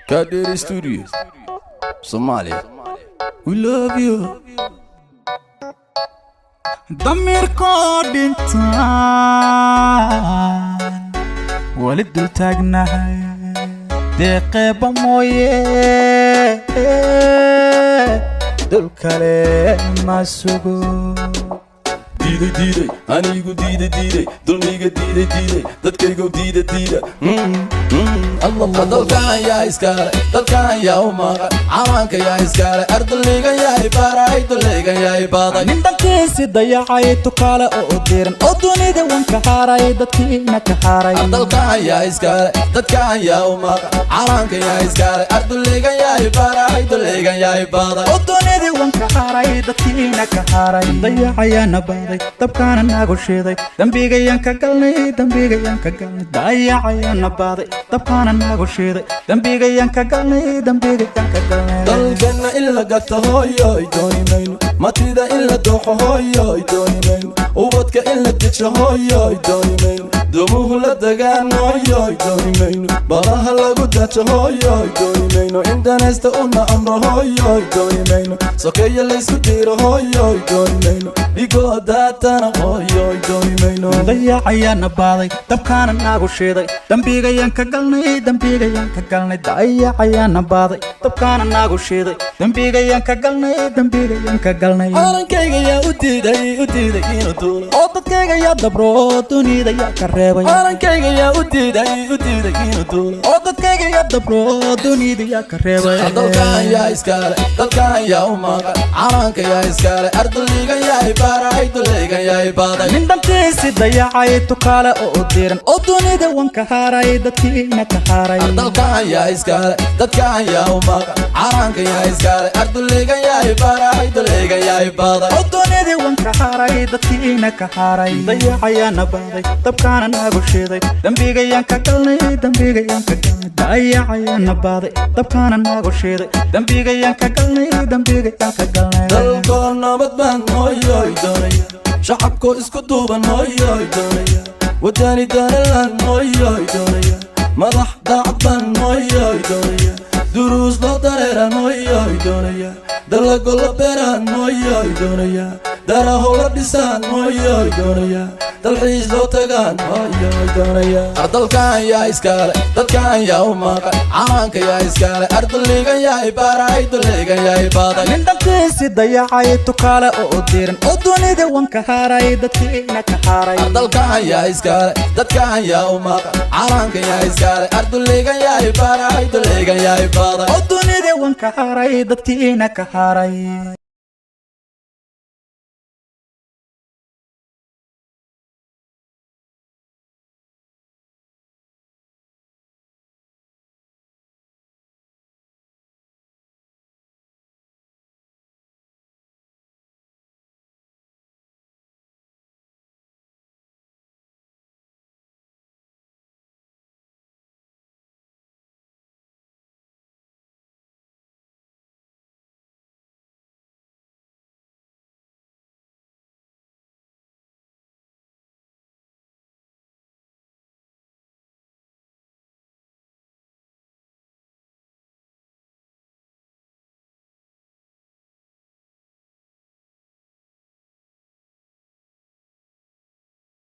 Kader Studios, Somalia. We love you. ضميركو دينتان ولد التاجناي دقيب مويه دول كلام ما سوغو Diide, anigu diide, dulmiga diide, dadkaygu diide. Allah dalkan yaa iskale, dalkan yaa umaqa, calanka yaa iskale, ardayga yaa ibaray, dulayga yaa ibaday. nindankiisi dayacay tukaale oo diran oo dunida wanka haaray dadkiina ka haaray. Dalkan yaa iskale, dadkan yaa umaqa, calanka yaa iskale, ardayga yaa ibaray, dulayga yaa ibaday. oo dunida wanka haaray dadkiina ka haaray. dayacayana baaday dabkaana nagu shiiday dambigayan ka galnay dayacayana baaday dabkaana nagu shiiday dambigayan ka galnay dalkana illa gata hooyoy dooni mayno matida illa dooxo hooyoy dooni mayno ubadka illa degsho hooyoy dooni mayno dumuhu la dagaan hooyoy dooni mayno baraha lagu dajo hooyoy dooni mayno indanaysta una amro hooyoy dooni mayno sokeeya laysku diiro hooyoy dooni mayno dhigoo daatana hooyoy dooni mayno dayacayana baaday dabkaana nagu shiiday dambigayan ka galnay dayacayana baaday dabkaana nagu shiiday dambigayan ka galnay calankayga yaa u diiday inuu duulo oo dadkayga yaa dabro dunida yaa ka reebay calankayga yaa u diiday inuu duulo oo dadkayga yaa dabro dunida yaa ka reebay dalkan yaa iskale dalkan yaa umaqa calanka yaa iskale ardayga yaa ibaray dulayga yaa ibaday nindankiisi dayacay tukaale oo diran oo dunida wanka haaray dadkiina ka haaray dalkan yaa iskale dadkan yaa umaqa calanka yaa iskale ardayga yaa ibaray dulayga yaa ibaday oo dunida wanka haaray dadkiina ka haaray dayacayana baaday dabkaana nagu shiiday dambigayan ka galnay dayacayana baaday dabkaana nagu shiiday dambigayan ka galnay dalkoo nabad baan hooyoy doonaya shacabkoo isku duuban hooyoy doonaya wadani danalan hooyoy doonaya madax daacad baan hooyoy doonaya duruus loo dareeran hooyoy doonaya dalago la beeraan hooyoy doonaya daraho la dhisaan hooyoy doonaya dalxiis loo tagaan hooyoy doonaya dalkan yaa iskale dadkan yaa umaqa calanka yaa iskale ardayga yaa ibaray dulayga yaa ibaday nindankiisi dayacay tukaale oo diran oo dunida wanka haaray dadkiina ka haaray dalkan yaa iskale dadkan yaa umaqa calanka yaa iskale ardayga yaa ibaray dulayga yaa ibaday oo dunida wanka haaray dadkiina ka haaray